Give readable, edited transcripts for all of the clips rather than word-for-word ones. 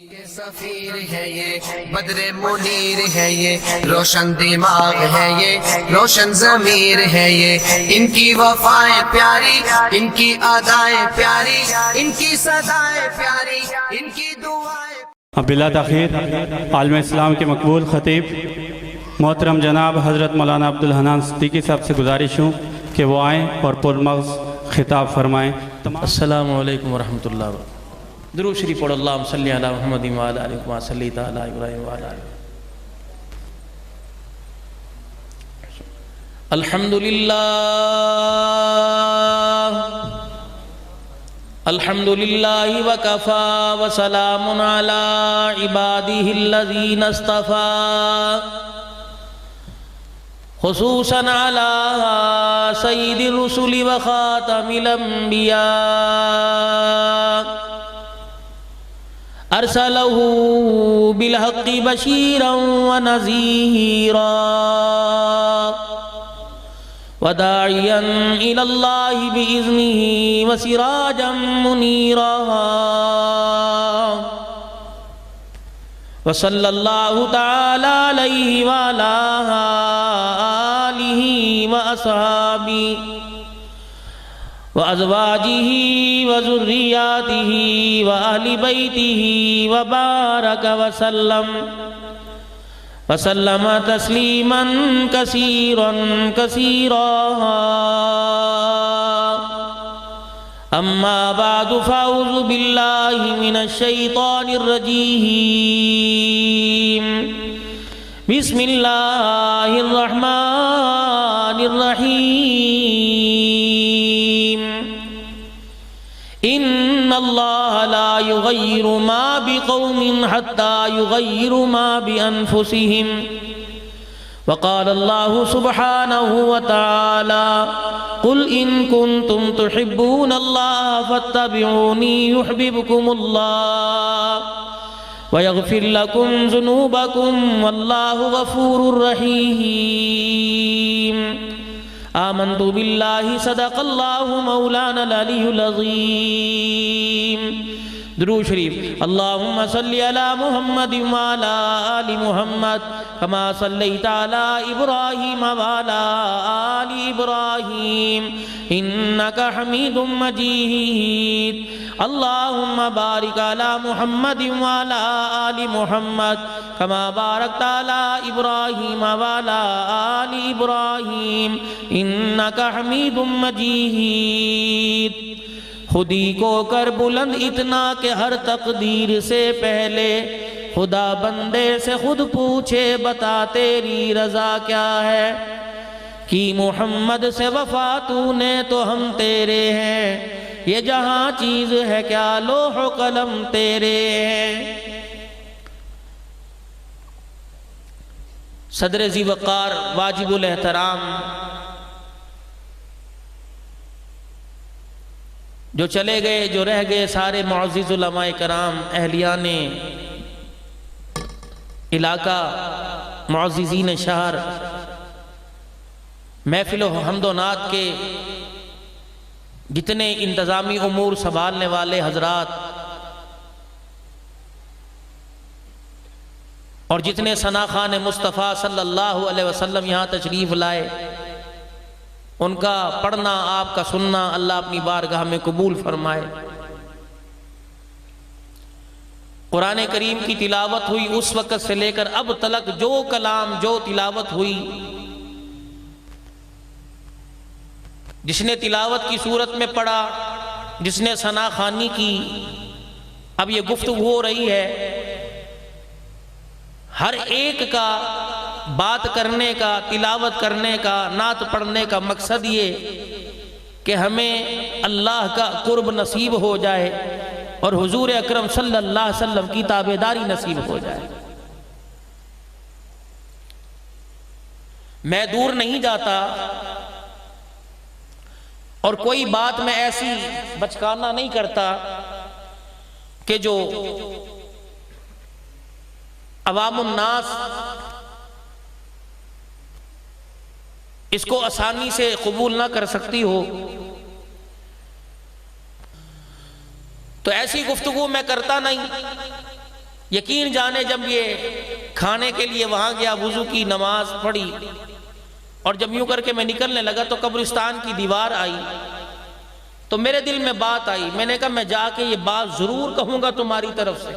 یہ سفیر ہے، یہ بدر منیر ہے، یہ روشن دماغ ہے، یہ روشن ضمیر ہے، یہ ان کی وفائیں پیاری، ان کی ادائیں پیاری، ان کی صدائیں پیاری، ان کی دعائیں۔ بلا تاخیر عالم اسلام کے مقبول خطیب محترم جناب حضرت مولانا عبدالحنان صدیقی صاحب سے گزارش ہوں کہ وہ آئیں اور پرمغز خطاب فرمائیں۔ السلام علیکم ورحمۃ اللہ وبرکاتہ۔ درود شریف پڑھو، اللہم صلی علی محمد وعلی آلہ کما صلیت علی ابراہیم وعلی آلہ۔ الحمدللہ الحمدللہ وکفا وسلام علی عبادہ الذین اصطفیٰ، خصوصاً علی سید الرسل وخاتم الانبیاء، ارسلہ بالحق بشیرا ونذیرا وداعیا الی اللہ بإذنہ وسراجا منیرا، وصلی اللہ تعالی علیہ وعلی آلہ واصحابہ وازواجہ وذریاتہ واہل بیتہ وبارک وسلم تسلیما کثیرا کثیرا۔ اما بعد فاعوذ باللہ من الشیطان الرجیم، بسم اللہ الرحمن الرحیم۔ ان اللہ لا یغیر ما بقوم حتی یغیروا ما بانفسہم، وقال اللہ سبحانہ وتعالی قل ان کنتم تحبون اللہ فاتبعونی یحببکم اللہ ویغفر لکم ذنوبکم واللہ غفور رحیم۔ آمنت باللہ صدق اللہ مولانا العلی العظیم۔ درود شریف۔ اللہم صلی علی محمد وعلی آل محمد کما صلیت علی ابراہیم وعلی آل ابراہیم انکا حمید مجید۔ اللہم بارک علی محمد وعلی آل محمد کما بارکت علی ابراہیم وعلی آل ابراہیم انکا حمید مجید۔ خودی کو کر بلند اتنا کہ ہر تقدیر سے پہلے خدا بندے سے خود پوچھے بتا تیری رضا کیا ہے، کی محمد سے وفا تو نے تو ہم تیرے ہیں، یہ جہاں چیز ہے کیا لوح و قلم تیرے ہیں۔ صدر ذی وقار واجب الاحترام جو چلے گئے، جو رہ گئے، سارے معزز علماء کرام، اہلیان علاقہ، معززین شہر، محفل و حمد و نعت کے جتنے انتظامی امور سنبھالنے والے حضرات اور جتنے ثناخوان مصطفیٰ صلی اللہ علیہ وسلم یہاں تشریف لائے، ان کا پڑھنا، آپ کا سننا اللہ اپنی بارگاہ میں قبول فرمائے۔ قرآن کریم کی تلاوت ہوئی اس وقت سے لے کر اب تلک جو کلام، جو تلاوت ہوئی، جس نے تلاوت کی صورت میں پڑھا، جس نے ثنا خوانی کی، اب یہ گفتگو ہو رہی ہے، ہر ایک کا بات کرنے کا، تلاوت کرنے کا، نعت پڑھنے کا مقصد یہ کہ ہمیں اللہ کا قرب نصیب ہو جائے اور حضور اکرم صلی اللہ علیہ وسلم کی تابعداری نصیب ہو جائے۔ میں دور نہیں جاتا اور کوئی بات میں ایسی بچکانا نہیں کرتا کہ جو عوام الناس اس کو آسانی سے قبول نہ کر سکتی ہو۔ تو ایسی گفتگو میں کرتا نہیں، یقین جانے جب یہ کھانے کے لیے وہاں گیا، وضو کی نماز پڑھی اور جب یوں کر کے میں نکلنے لگا تو قبرستان کی دیوار آئی، تو میرے دل میں بات آئی، میں نے کہا میں جا کے یہ بات ضرور کہوں گا تمہاری طرف سے،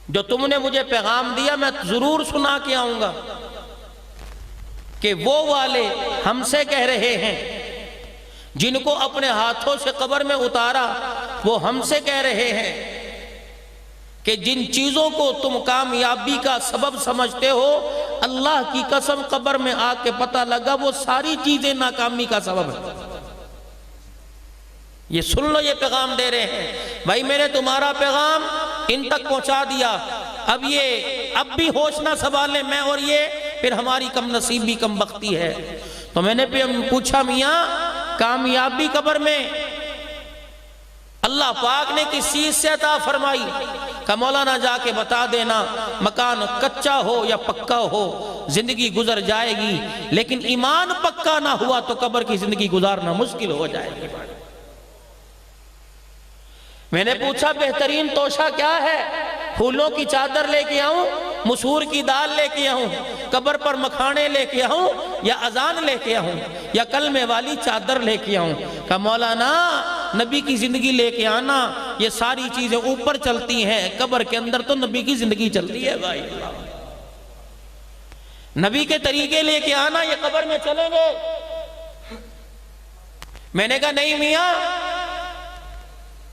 جو تم نے مجھے پیغام دیا میں ضرور سنا کے آؤں گا کہ وہ والے ہم سے کہہ رہے ہیں جن کو اپنے ہاتھوں سے قبر میں اتارا، وہ ہم سے کہہ رہے ہیں کہ جن چیزوں کو تم کامیابی کا سبب سمجھتے ہو، اللہ کی قسم قبر میں آ کے پتہ لگا وہ ساری چیزیں ناکامی کا سبب ہے۔ یہ سن لو، یہ پیغام دے رہے ہیں بھائی، میں نے تمہارا پیغام ان تک پہنچا دیا، اب بھی ہوش نہ سنبھالیں میں اور یہ، پھر ہماری کم نصیبی کم بختی ہے۔ تو میں نے پوچھا میاں کامیابی قبر میں اللہ پاک نے کس چیز سے عطا فرمائی؟ کہ مولانا جا کے بتا دینا، مکان کچا ہو یا پکا ہو زندگی گزر جائے گی، لیکن ایمان پکا نہ ہوا تو قبر کی زندگی گزارنا مشکل ہو جائے گی۔ میں نے پوچھا بہترین توشہ کیا ہے؟ پھولوں کی چادر لے کے آؤں، مسور کی دال لے کے آؤں، قبر پر مکھانے لے کے آؤں، یا اذان لے کے آؤں، یا کلمے والی چادر لے کے آؤں؟ کہ مولانا نبی کی زندگی لے کے آنا، یہ ساری چیزیں اوپر چلتی ہیں، قبر کے اندر تو نبی کی زندگی چلتی ہے بھائی، نبی کے طریقے لے کے آنا، یہ قبر میں چلیں گے؟ میں نے کہا نہیں میاں،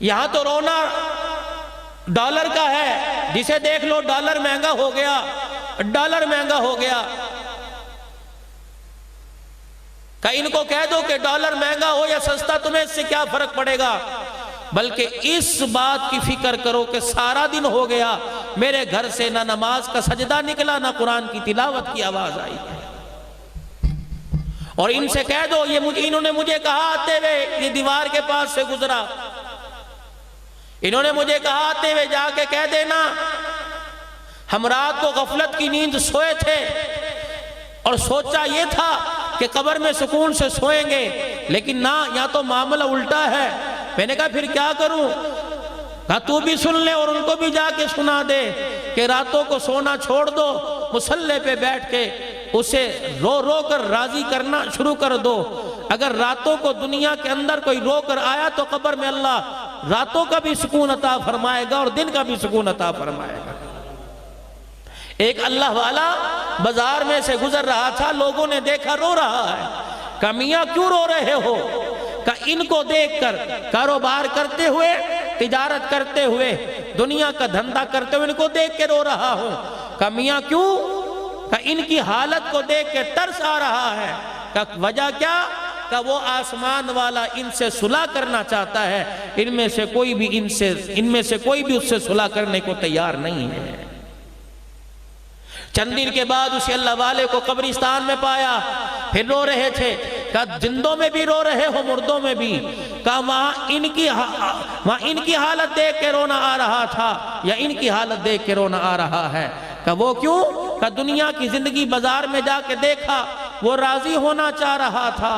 یہاں تو رونا ڈالر کا ہے، جسے دیکھ لو ڈالر مہنگا ہو گیا، ڈالر مہنگا ہو گیا، کہ ان کو کہہ دو کہ ڈالر مہنگا ہو یا سستا تمہیں اس سے کیا فرق پڑے گا، بلکہ اس بات کی فکر کرو کہ سارا دن ہو گیا میرے گھر سے نہ نماز کا سجدہ نکلا، نہ قرآن کی تلاوت کی آواز آئی، اور ان سے کہہ دو، انہوں نے مجھے کہا آتے ہوئے، یہ دیوار کے پاس سے گزرا، انہوں نے مجھے کہا آتے ہوئے جا کے کہہ دینا ہم رات کو غفلت کی نیند سوئے تھے اور سوچا یہ تھا کہ قبر میں سکون سے سوئیں گے، لیکن نہ، یا تو معاملہ الٹا ہے۔ میں نے کہا پھر کیا کروں؟ کہا تو بھی سن لے اور ان کو بھی جا کے سنا دے کہ راتوں کو سونا چھوڑ دو، مصلی پہ بیٹھ کے اسے رو رو کر راضی کرنا شروع کر دو۔ اگر راتوں کو دنیا کے اندر کوئی رو کر آیا تو قبر میں اللہ راتوں کا بھی سکون عطا فرمائے گا اور دن کا بھی سکون عطا فرمائے گا۔ ایک اللہ والا بازار میں سے گزر رہا تھا، لوگوں نے دیکھا رو رہا ہے، کہا میاں کیوں رو رہے ہو؟ کہا ان کو دیکھ کر کاروبار کرتے ہوئے، تجارت کرتے ہوئے، دنیا کا دھندہ کرتے ہوئے ان کو دیکھ کے رو رہا ہوں۔ کہا میاں کیوں؟ کہا ان کی حالت کو دیکھ کے ترس آ رہا ہے۔ کہا وجہ کیا؟ کہ وہ آسمان والا ان سے صلح کرنا چاہتا ہے، ان میں سے کوئی بھی اس سے صلح کرنے کو تیار نہیں ہے۔ چند دن کے بعد اسی اللہ والے کو قبرستان میں پایا، پھر رو رہے تھے۔ کہا زندوں میں بھی رو رہے ہو، مردوں میں بھی؟ کہا وہاں ان کی حالت دیکھ کے رونا آ رہا تھا یا ان کی حالت دیکھ کے رونا آ رہا ہے؟ کہا وہ کیوں؟ کہا دنیا کی زندگی بازار میں جا کے دیکھا، وہ راضی ہونا چاہ رہا تھا،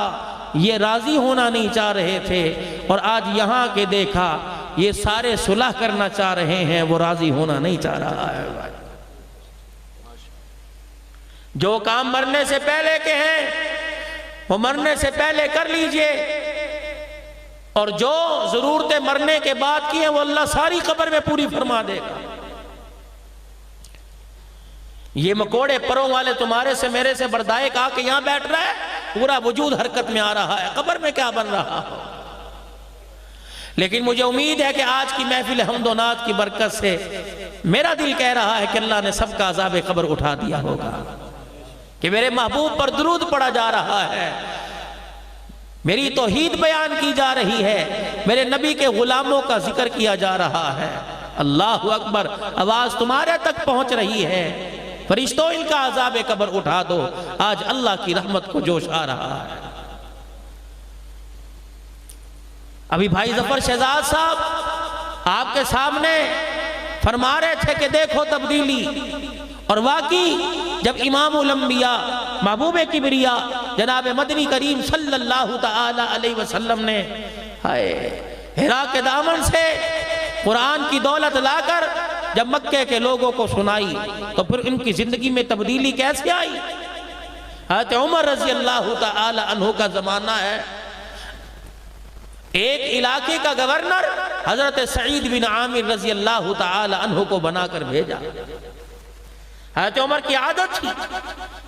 یہ راضی ہونا نہیں چاہ رہے تھے، اور آج یہاں کے دیکھا یہ سارے صلح کرنا چاہ رہے ہیں، وہ راضی ہونا نہیں چاہ رہا ہے۔ جو کام مرنے سے پہلے کے ہیں وہ مرنے سے پہلے کر لیجئے، اور جو ضرورتیں مرنے کے بعد کی ہیں وہ اللہ ساری قبر میں پوری فرما دے گا۔ یہ مکوڑے پروں والے تمہارے سے میرے سے بردائے کہا کہ یہاں بیٹھ رہا ہے، پورا وجود حرکت میں آ رہا ہے، قبر میں کیا بن رہا ہو؟ لیکن مجھے امید ہے کہ آج کی محفل حمد و نعت کی برکت سے میرا دل کہہ رہا ہے کہ اللہ نے سب کا عذاب قبر اٹھا دیا ہوگا، کہ میرے محبوب پر درود پڑا جا رہا ہے، میری توحید بیان کی جا رہی ہے، میرے نبی کے غلاموں کا ذکر کیا جا رہا ہے۔ اللہ اکبر، آواز تمہارے تک پہنچ رہی ہے، فرشتوں ان کا عذاب قبر اٹھا دو، آج اللہ کی رحمت کو جوش آ رہا ہے۔ ابھی بھائی ظفر شہزاد صاحب آپ کے سامنے فرما رہے تھے کہ دیکھو تبدیلی، اور واقعی جب امام الانبیاء محبوب کبریا جناب مدنی کریم صلی اللہ تعالی علیہ وسلم نے حرا کے دامن سے قرآن کی دولت لا کر جب مکے کے لوگوں کو سنائی تو پھر ان کی زندگی میں تبدیلی کیسے آئی؟ حضرت عمر رضی اللہ تعالی عنہ کا زمانہ ہے، ایک علاقے کا گورنر حضرت سعید بن عامر رضی اللہ تعالی عنہ کو بنا کر بھیجا۔ حضرت عمر کی عادت تھی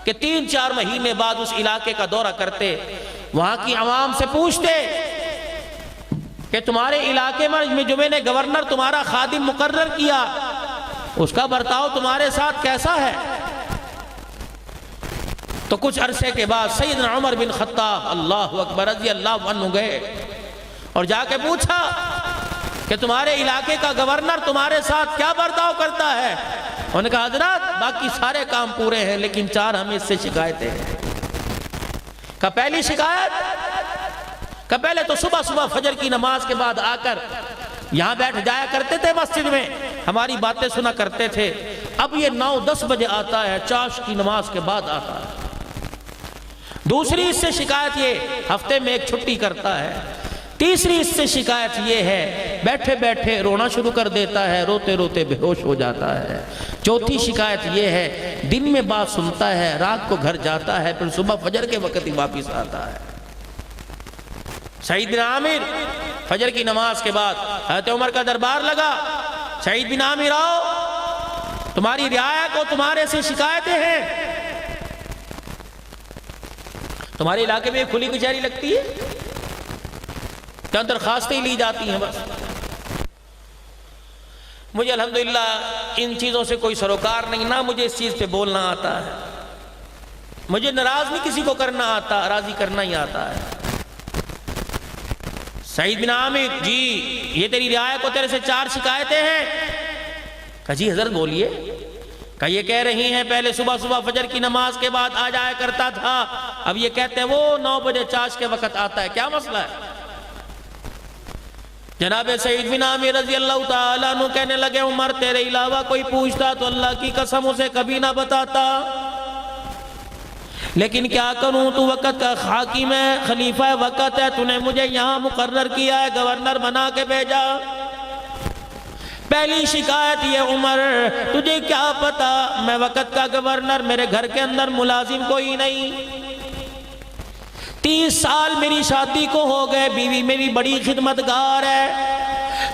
کہ 3-4 مہینے بعد اس علاقے کا دورہ کرتے، وہاں کی عوام سے پوچھتے کہ تمہارے علاقے میں جو میں نے گورنر تمہارا خادم مقرر کیا اس کا برتاؤ تمہارے ساتھ کیسا ہے؟ تو کچھ عرصے کے بعد سیدنا عمر بن خطاب اللہ اکبر رضی اللہ عنہ گئے اور جا کے پوچھا کہ تمہارے علاقے کا گورنر تمہارے ساتھ کیا برتاؤ کرتا ہے؟ انہوں نے کہا حضرات باقی سارے کام پورے ہیں لیکن 4 ہمیں اس سے شکایتیں ہیں۔ کہ پہلی شکایت کہ پہلے تو صبح صبح فجر کی نماز کے بعد آ کر یہاں بیٹھ جایا کرتے تھے مسجد میں، ہماری باتیں سنا کرتے تھے، اب یہ 9-10 بجے آتا ہے، چاش کی نماز کے بعد آتا ہے۔ دوسری اس سے شکایت یہ ہفتے میں ایک چھٹی کرتا ہے۔ تیسری اس سے شکایت یہ ہے بیٹھے بیٹھے رونا شروع کر دیتا ہے، روتے روتے بے ہوش ہو جاتا ہے۔ چوتھی شکایت یہ ہے دن میں بات سنتا ہے، رات کو گھر جاتا ہے، پھر صبح فجر کے وقت ہی واپس آتا ہے۔ سعید بن عامر فجر کی نماز کے بعد حضرت عمر کا دربار لگا، سعید بن عامر آؤ، تمہاری رعایا کو تمہارے سے شکایتیں ہیں۔ تمہارے علاقے میں کھلی کچہری لگتی ہے، چند درخواستیں لی جاتی ہیں بس۔ مجھے الحمدللہ ان چیزوں سے کوئی سروکار نہیں، نہ مجھے اس چیز پہ بولنا آتا ہے، مجھے ناراض نہیں کسی کو کرنا آتا، راضی کرنا ہی آتا ہے۔ سعید بن عامر جی یہ تیری رعایا کو تیرے سے 4 شکایتیں ہیں۔ کہا جی حضرت بولیے۔ کہ یہ کہہ رہی ہیں پہلے صبح صبح فجر کی نماز کے بعد آ جایا کرتا تھا، اب یہ کہتے ہیں وہ 9 بجے چاش کے وقت آتا ہے، کیا مسئلہ ہے؟ جناب سعید بن عامر رضی اللہ تعالیٰ عنہ کہنے لگے عمر تیرے علاوہ کوئی پوچھتا تو اللہ کی قسم اسے کبھی نہ بتاتا، لیکن کیا کروں تو وقت کا حاکم ہے، خلیفہ وقت ہے، تو نے مجھے یہاں مقرر کیا ہے، گورنر بنا کے بھیجا۔ پہلی شکایت یہ عمر تجھے کیا پتا میں وقت کا گورنر، میرے گھر کے اندر ملازم کوئی نہیں، 30 سال میری شادی کو ہو گئے، بیوی میری بڑی خدمتگار ہے،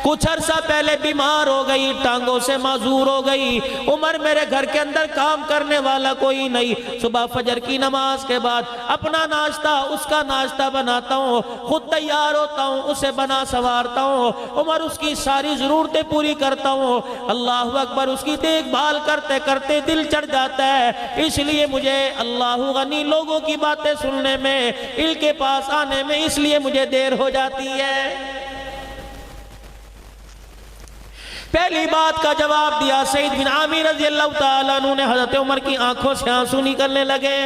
کچھ عرصہ پہلے بیمار ہو گئی، ٹانگوں سے معذور ہو گئی، عمر میرے گھر کے اندر کام کرنے والا کوئی نہیں، صبح فجر کی نماز کے بعد اپنا ناشتہ اس کا ناشتہ بناتا ہوں، خود تیار ہوتا ہوں، اسے بنا سوارتا ہوں، عمر اس کی ساری ضرورتیں پوری کرتا ہوں، اللہ اکبر اس کی دیکھ بھال کرتے کرتے دل چڑھ جاتا ہے، اس لیے مجھے اللہ غنی لوگوں کی باتیں سننے میں، ان کے پاس آنے میں اس لیے مجھے دیر ہو جاتی ہے۔ پہلی بات کا جواب دیا سعید بن عامر رضی اللہ تعالیٰ عنہ نے، حضرت عمر کی آنکھوں سے آنسو نکلنے لگے،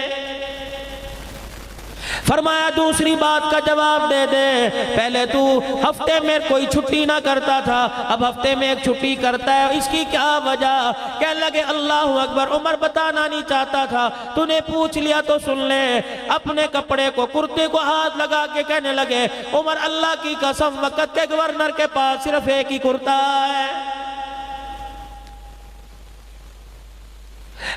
فرمایا دوسری بات کا جواب دے دے، پہلے تو ہفتے میں کوئی چھٹی نہ کرتا تھا، اب ہفتے میں ایک چھٹی کرتا ہے، اس کی کیا وجہ؟ کہنے لگے اللہ اکبر، عمر بتانا نہیں چاہتا تھا، تو نے پوچھ لیا تو سن لے، اپنے کپڑے کو کرتے کو ہاتھ لگا کے کہنے لگے عمر اللہ کی قسم وقت کے گورنر کے پاس صرف ایک ہی کرتا ہے،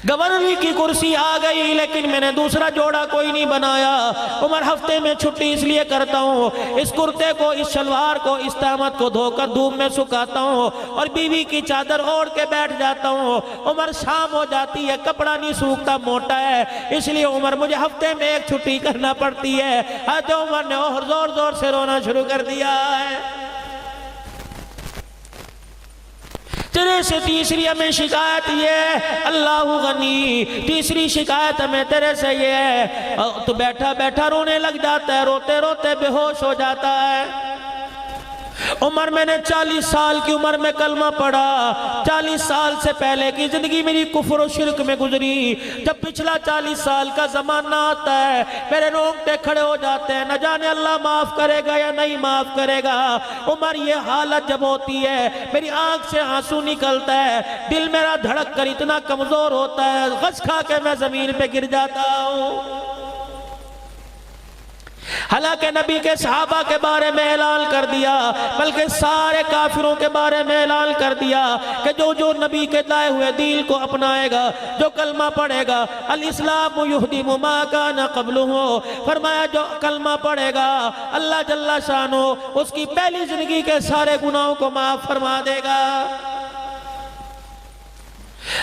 گورنر کی کرسی آ گئی لیکن میں نے دوسرا جوڑا کوئی نہیں بنایا، عمر ہفتے میں چھٹی اس لیے کرتا ہوں، اس کرتے کو، اس شلوار کو، اس تہمت کو دھو کر دھوپ میں سکھاتا ہوں اور بیوی کی چادر اوڑھ کے بیٹھ جاتا ہوں، عمر شام ہو جاتی ہے کپڑا نہیں سوکھتا، موٹا ہے، اس لیے عمر مجھے ہفتے میں ایک چھٹی کرنا پڑتی ہے۔ حضرت عمر نے اور زور زور سے رونا شروع کر دیا ہے۔ تیرے سے تیسری ہمیں شکایت یہ ہے اللہ غنی، تیسری شکایت ہمیں تیرے سے یہ ہے تو بیٹھا بیٹھا رونے لگ جاتا ہے، روتے روتے بے ہوش ہو جاتا ہے۔ عمر میں نے 40 سال کی عمر میں کلمہ پڑھا، 40 سال سے پہلے کی زندگی میری کفر و شرک میں گزری، جب پچھلا 40 سال کا زمانہ آتا ہے میرے رونگٹے کھڑے ہو جاتے ہیں، نہ جانے اللہ معاف کرے گا یا نہیں معاف کرے گا۔ عمر یہ حالت جب ہوتی ہے میری آنکھ سے آنسو نکلتا ہے، دل میرا دھڑک کر اتنا کمزور ہوتا ہے، غش کھا کے میں زمین پہ گر جاتا ہوں۔ حالانکہ نبی کے صحابہ کے بارے میں اعلان کر دیا، بلکہ سارے کافروں کے بارے میں اعلان کر دیا کہ جو نبی کے لائے ہوئے دین کو اپنائے گا، جو کلمہ پڑھے گا، الاسلام یہدم ما کان قبلہ، فرمایا جو کلمہ پڑھے گا اللہ جل شانہ اس کی پہلی زندگی کے سارے گناہوں کو معاف فرما دے گا۔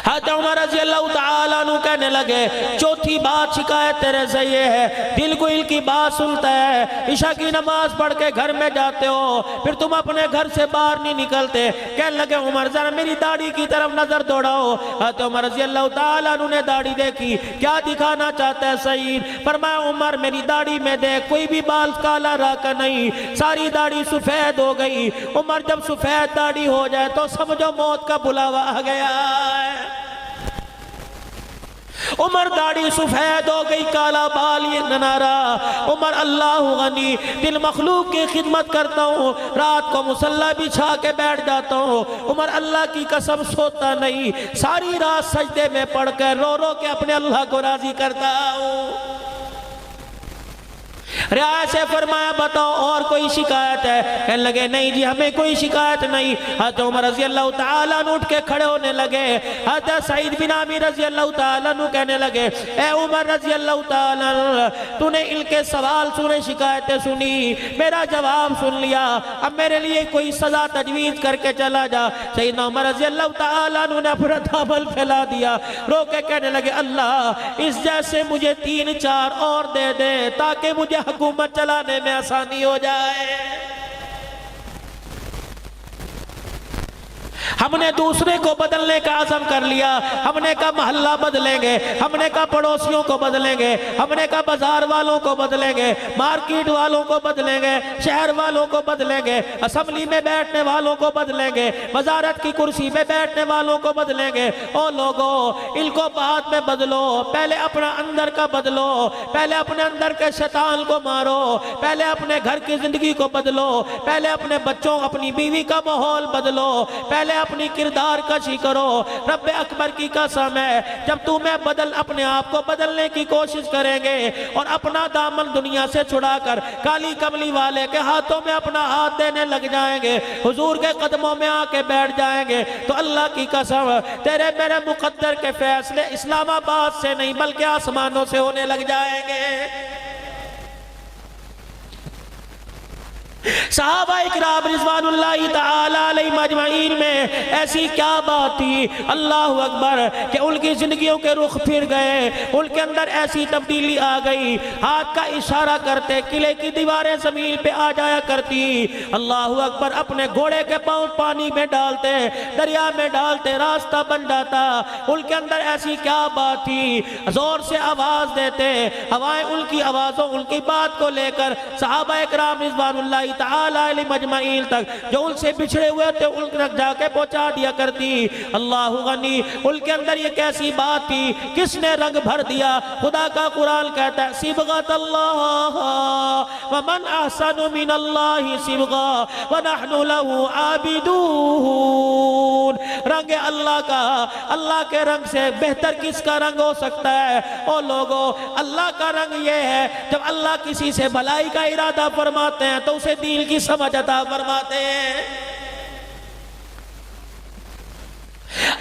حضرت عمر رضی اللہ تعالیٰ عنہ کہنے لگے چوتھی بات شکایت تیرے سے یہ ہے، دل کو ان کی بات سنتا ہے، عشاء کی نماز پڑھ کے گھر میں جاتے ہو پھر تم اپنے گھر سے باہر نہیں نکلتے۔ کہنے لگے عمر ذرا میری داڑھی کی طرف نظر دوڑاؤ۔ حضرت عمر رضی اللہ تعالیٰ عنہ نے داڑھی دیکھی، کیا دکھانا چاہتا ہے سعید؟ فرمایا عمر میری داڑھی میں دیکھ کوئی بھی بال کالا راکا نہیں، ساری داڑھی سفید ہو گئی۔ عمر جب سفید داڑھی ہو جائے تو سمجھو موت کا بلاوا آ گیا ہے۔ عمر داڑھی سفید ہو گئی، کالا بال یہ ننارا۔ عمر اللہ غنی، دل مخلوق کی خدمت کرتا ہوں، رات کو مصلی بچھا کے بیٹھ جاتا ہوں، عمر اللہ کی قسم سوتا نہیں، ساری رات سجدے میں پڑھ کر رو رو کے اپنے اللہ کو راضی کرتا ہوں۔ رعایا سے فرمایا بتاؤ اور کوئی شکایت ہے؟ کہنے لگے نہیں جی ہمیں کوئی شکایت نہیں۔ حضرت عمر رضی اللہ تعالیٰ عنہ اٹھ کے کھڑے ہونے لگے۔ حضرت سعید بن عامر رضی اللہ تعالیٰ عنہ کہنے لگے اے عمر رضی اللہ تعالیٰ عنہ، تو نے ان کے سوال سنے، شکایتیں سنی، میرا جواب سن لیا، اب میرے لیے کوئی سزا تجویز کر کے چلا جا۔ سیدنا عمر رضی اللہ تعالیٰ عنہ نے اپنا دامن پھیلا دیا، رو کے کہنے لگے اللہ اس جیسے مجھے 3-4 اور دے دے تاکہ مجھے حکومت چلانے میں آسانی ہو جائے۔ ہم نے دوسرے کو بدلنے کا عزم کر لیا، ہم نے کہا محلہ بدلیں گے، ہم نے کہا پڑوسیوں کو بدلیں گے، ہم نے کہا بازار والوں کو بدلیں گے، مارکیٹ والوں کو بدلیں گے، شہر والوں کو بدلیں گے، اسمبلی میں بیٹھنے والوں کو بدلیں گے، وزارت کی کرسی میں بیٹھنے والوں کو بدلیں گے۔ او لوگوں ان کو بعد میں بدلو، پہلے اپنا اندر کا بدلو، پہلے اپنے اندر کے شیطان کو مارو، پہلے اپنے گھر کی زندگی کو بدلو، پہلے اپنے بچوں اپنی بیوی کا ماحول بدلو، پہلے اپنی کردار کشی کرو۔ رب اکبر کی قسم ہے جب تمہیں اپنے آپ کو بدلنے کی کوشش کریں گے اور اپنا دامن دنیا سے چھڑا کر کالی کملی والے کے ہاتھوں میں اپنا ہاتھ دینے لگ جائیں گے، حضور کے قدموں میں آ کے بیٹھ جائیں گے، تو اللہ کی قسم تیرے میرے مقدر کے فیصلے اسلام آباد سے نہیں بلکہ آسمانوں سے ہونے لگ جائیں گے۔ صحابہ اکرام رضوان اللہ تعالی علیہ مجمعین میں ایسی کیا بات تھی اللہ اکبر کہ ان کی زندگیوں کے رخ پھر گئے، ان کے اندر ایسی تبدیلی آ گئی، ہاتھ کا اشارہ کرتے قلعے کی دیواریں زمین پہ آ جایا کرتی، اللہ اکبر اپنے گھوڑے کے پاؤں پانی میں ڈالتے، دریا میں ڈالتے، راستہ بن جاتا۔ ان کے اندر ایسی کیا بات تھی، زور سے آواز دیتے، ہوائیں ان کی آوازوں ان کی بات کو لے کر صحابہ اکرام رضوان اللہ تعالی علیہ مجمعین تک جو ان سے بچھڑے ہوئے تھے ان تک جا کے پہنچا دیا کرتی۔ اللہ غنی ان کے اندر یہ کیسی بات تھی، کس نے رنگ بھر دیا؟ خدا کا قرآن کہتا ہے صبغۃ اللہ ومن احسن من اللہ صبغا ونحن له عابدون۔ رنگ اللہ کا، اللہ کے رنگ سے بہتر کس کا رنگ ہو سکتا ہے؟ او لوگوں اللہ کا رنگ یہ ہے جب اللہ کسی سے بھلائی کا ارادہ فرماتے ہیں تو اسے دین کی سمجھ عطا فرماتے ہیں۔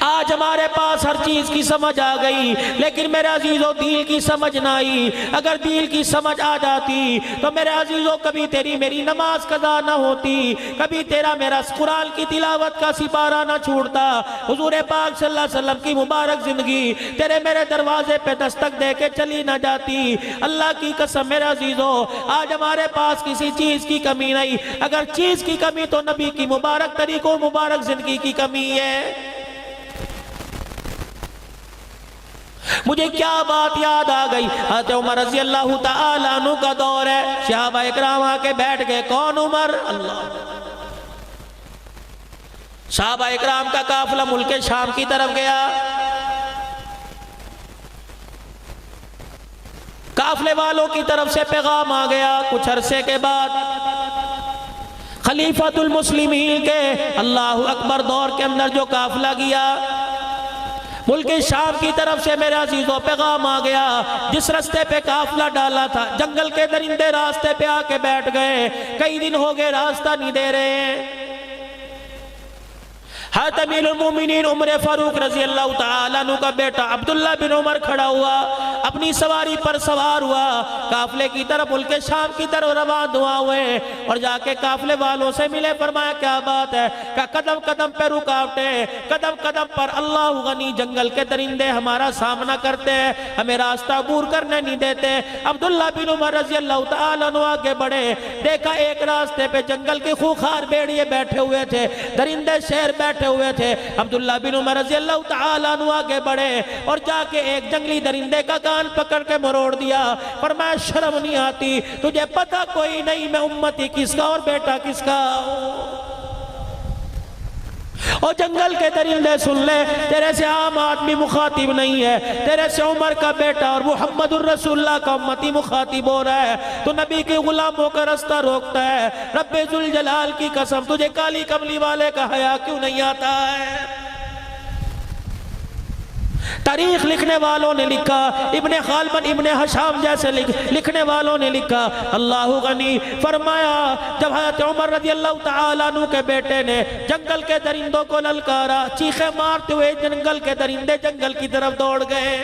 آج ہمارے پاس ہر چیز کی سمجھ آ گئی لیکن میرے عزیزوں دین کی سمجھ نہ آئی۔ اگر دین کی سمجھ آ جاتی تو میرے عزیزوں کبھی تیری میری نماز قضا نہ ہوتی، کبھی تیرا میرا قرآن کی تلاوت کا سپارہ نہ چھوڑتا، حضور پاک صلی اللہ علیہ وسلم کی مبارک زندگی تیرے میرے دروازے پہ دستک دے کے چلی نہ جاتی۔ اللہ کی قسم میرے عزیزوں آج ہمارے پاس کسی چیز کی کمی نہیں، اگر چیز کی کمی تو نبی کی مبارک طریقوں مبارک زندگی کی کمی ہے۔ مجھے کیا بات یاد آ گئی، حضرت عمر رضی اللہ تعالیٰ عنہ کا دور ہے، صحابہ اکرام آ کے بیٹھ گئے، کون عمر؟ اللہ۔ صحابہ اکرام کا قافلہ ملک شام کی طرف گیا، قافلے والوں کی طرف سے پیغام آ گیا، کچھ عرصے کے بعد خلیفۃ المسلمین کے اللہ اکبر دور کے اندر جو قافلہ گیا ملک شام کی طرف سے میرے عزیزوں پیغام آ گیا، جس راستے پہ قافلہ ڈالا تھا جنگل کے درندے راستے پہ آ کے بیٹھ گئے، کئی دن ہو گئے راستہ نہیں دے رہے ہیں۔ حضرت امیر المومنین عمر فاروق رضی اللہ تعالیٰ عنہ کا بیٹا عبداللہ بن عمر کھڑا ہوا، اپنی سواری پر سوار ہوا، قافلے کی طرف ملک شام کی طرف روان ہوا ہوئے، اور جا کے قافلے والوں سے ملے، فرمایا کیا بات ہے؟ کہ قدم قدم پہ رکاوٹیں، قدم قدم پر اللہ غنی جنگل کے درندے ہمارا سامنا کرتے ہیں، ہمیں راستہ عبور کرنے نہیں دیتے۔ عبداللہ بن عمر رضی اللہ تعالیٰ عنہ آگے بڑھے، دیکھا ایک راستے پہ جنگل کے خوخار بھیڑیے بیٹھے ہوئے تھے، درندے شیر بیٹھے ہوئے تھے۔ عبداللہ بن عمر رضی اللہ تعالیٰ عنہ آگے بڑھے اور جا کے ایک جنگلی درندے کا کان پکڑ کے مروڑ دیا، فرمایا شرم نہیں آتی تجھے؟ پتہ کوئی نہیں میں امتی کس کا اور بیٹا کس کا ہوں؟ اور جنگل کے درندے سن لے، تیرے سے عام آدمی مخاطب نہیں ہے، تیرے سے عمر کا بیٹا اور محمد الرسول اللہ کا امتی مخاطب ہو رہا ہے، تو نبی کے غلاموں کا راستہ روکتا ہے۔ رب ذوالجلال کی قسم تجھے کالی کملی والے کا حیا کیوں نہیں آتا ہے؟ تاریخ لکھنے والوں نے لکھا، ابن خالبن ابن حشام جیسے لکھنے والوں نے لکھا، اللہ غنی فرمایا جب حضرت عمر رضی اللہ تعالیٰ عنہ کے بیٹے نے جنگل کے درندوں کو للکارا، چیخیں مارتے ہوئے جنگل کے درندے جنگل کی طرف دوڑ گئے۔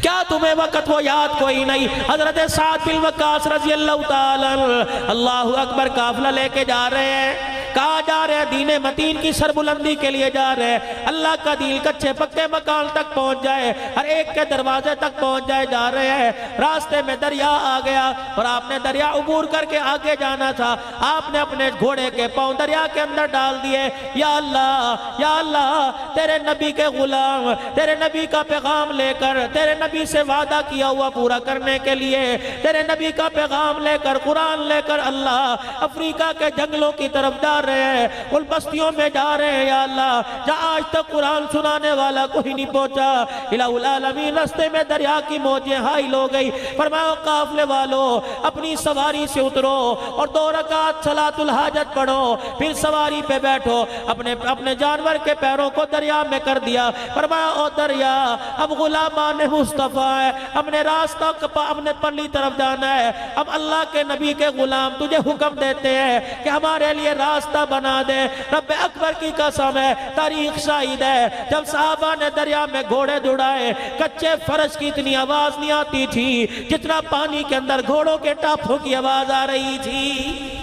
کیا تمہیں وقت وہ یاد کوئی نہیں؟ حضرت سعد بن وقاص رضی اللہ تعالیٰ عنہ اللہ اکبر قافلہ لے کے جا رہے ہیں، کہاں جا رہے ہیں؟ دین متین کی سربلندی کے لیے جا رہے ہیں، اللہ کا دین کچھے پکے مکان تک پہنچ جائے، ہر ایک کے دروازے تک پہنچ جائے، جا رہے ہیں۔ راستے میں دریا آ گیا اور آپ نے دریا عبور کر کے آگے جانا تھا، آپ نے اپنے گھوڑے کے پاؤں دریا کے اندر ڈال دیے۔ یا اللہ تیرے نبی کے غلام تیرے نبی کا پیغام لے کر، تیرے نبی سے وعدہ کیا ہوا پورا کرنے کے لیے، تیرے نبی کا پیغام لے کر، قرآن لے کر اللہ افریقہ کے جنگلوں کی طرف جا رہے ہیں، ان بستیوں میں جا رہے ہیں۔ یا اللہ جہاں آج تک قرآن سنانے والا کوئی نہیں پہنچا، الہ العالمین رستے میں دریا کی موجیں حائل ہو گئی، فرمایا قافلے والوں اپنی سواری سے اترو اور 2 رکعت صلاۃ الحاجت پڑھو، پھر سواری پہ بیٹھو، اپنے جانور کے پیروں کو دریا میں کر دیا، فرمایا او دریا اب غلامان مصطفیٰ ہے، اپنے راستہ اپنے پرلی طرف جانا ہے، اب اللہ کے نبی کے غلام تجھے حکم دیتے ہیں کہ ہمارے لیے راستہ بنا دے۔ رب اکبر کی قسم ہے، تاریخ شاہد ہے، جب صحابہ نے دریا میں گھوڑے دوڑائے، کچے فرش کی اتنی آواز نہیں آتی تھی جتنا پانی کے اندر گھوڑوں کے ٹاپوں کی آواز آ رہی تھی۔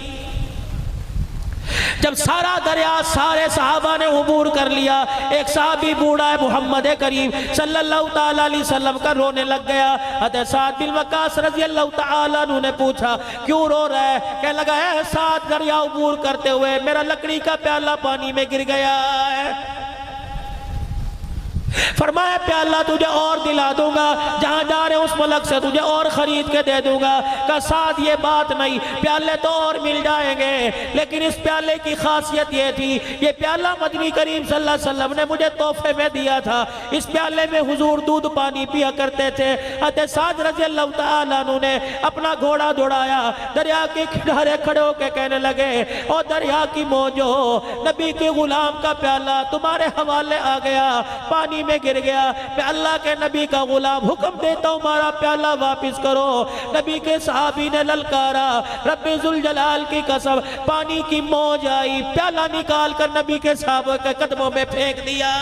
جب سارا دریا سارے صحابہ نے عبور کر لیا، ایک صحابی بوڑھا ہے محمد کریم صلی اللہ تعالیٰ علیہ وسلم کا رونے لگ گیا۔ حضرت سعد بن وقاص رضی اللہ تعالیٰ عنہ نے پوچھا کیوں رو رہا ہے؟ کہنے لگا ہے سعد دریا عبور کرتے ہوئے میرا لکڑی کا پیالہ پانی میں گر گیا ہے۔ فرمایا پیالہ تجھے اور دلا دوں گا، جہاں جا رہے اس ملک سے تجھے اور خرید کے دے دوں گا۔ کہا سعد یہ بات نہیں، پیالے تو اور مل جائیں گے، لیکن اس پیالے کی خاصیت یہ تھی، یہ پیالہ مدنی کریم صلی اللہ علیہ وسلم نے مجھے تحفے میں دیا تھا، اس پیالے میں حضور دودھ پانی پیا کرتے تھے۔ حضرت سعد رضی اللہ تعالیٰ عنہ نے اپنا گھوڑا دوڑایا، دریا کے کنارے کھڑے ہو کے کہنے لگے او دریا کی موجو، نبی کے غلام کا پیالہ تمہارے حوالے آ گیا، پانی میں گر گیا، میں اللہ کے نبی کا غلام حکم دیتا ہوں ہمارا پیالہ واپس کرو۔ نبی کے صحابی نے للکارا، رب ذوالجلال کی قسم، پانی کی موج آئی، پیالہ نکال کر نبی کے صحابہ کے قدموں میں پھینک دیا۔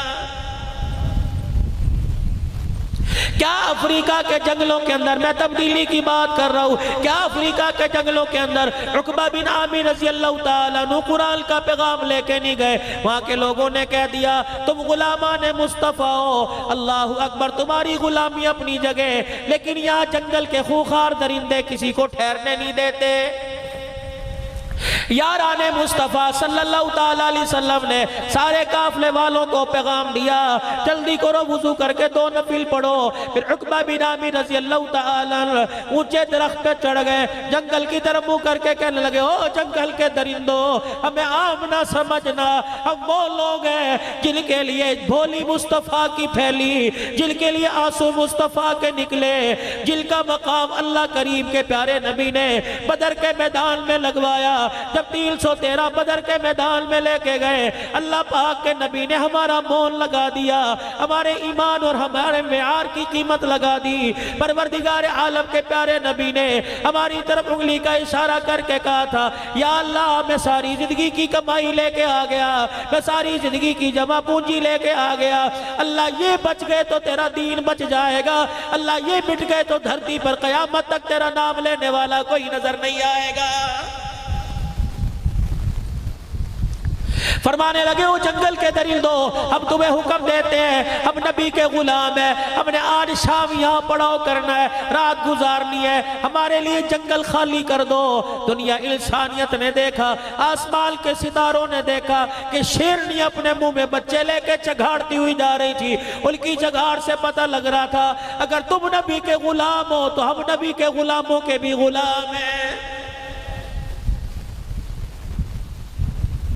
کیا افریقہ کے جنگلوں کے اندر، میں تبدیلی کی بات کر رہا ہوں، کیا افریقہ کے جنگلوں کے اندر عقبہ بن عامر رضی اللہ تعالیٰ عنہ قرآن کا پیغام لے کے نہیں گئے؟ وہاں کے لوگوں نے کہہ دیا تم غلامان مصطفیٰ ہو، اللہ اکبر، تمہاری غلامی اپنی جگہ، لیکن یہاں جنگل کے خوخار درندے کسی کو ٹھہرنے نہیں دیتے۔ یاران مصطفیٰ صلی اللہ تعالیٰ علیہ وسلم نے سارے قافلے والوں کو پیغام دیا جلدی کرو، وضو کر کے 2 نفل پڑھو۔ پھر عقبہ بن عامر رضی اللہ تعالیٰ عنہ اونچے درخت پہ چڑھ گئے، جنگل کی طرف منہ کر کے کہنے لگے او جنگل کے درندوں، ہمیں عام نہ سمجھنا، ہم وہ لوگ ہیں جن کے لیے بھولی مصطفیٰ کی پھیلی، جن کے لیے آنسو مصطفیٰ کے نکلے، جن کا مقام اللہ کریم کے پیارے نبی نے بدر کے میدان میں لگوایا۔ جب 313 بدر کے میدان میں لے کے گئے، اللہ پاک کے نبی نے ہمارا مول لگا دیا، ہمارے ایمان اور ہمارے معیار کی قیمت لگا دی۔ پروردگار عالم کے پیارے نبی نے ہماری طرف انگلی کا اشارہ کر کے کہا تھا، یا اللہ میں ساری زندگی کی کمائی لے کے آ گیا، میں ساری زندگی کی جمع پونجی لے کے آ گیا، اللہ یہ بچ گئے تو تیرا دین بچ جائے گا، اللہ یہ مٹ گئے تو دھرتی پر قیامت تک تیرا نام لینے والا کوئی نظر نہیں آئے گا۔ فرمانے لگے وہ جنگل کے دریل دو، ہم تمہیں حکم دیتے ہیں، ہم نبی کے غلام ہیں، ہم نے آج شام یہاں پڑاؤ کرنا ہے، رات گزارنی ہے، ہمارے لیے جنگل خالی کر دو۔ دنیا انسانیت نے دیکھا، آسمان کے ستاروں نے دیکھا کہ شیرنی اپنے منہ میں بچے لے کے چگھاڑتی ہوئی جا رہی تھی، ان کی چگھاڑ سے پتہ لگ رہا تھا اگر تم نبی کے غلام ہو تو ہم نبی کے غلاموں کے بھی غلام ہیں۔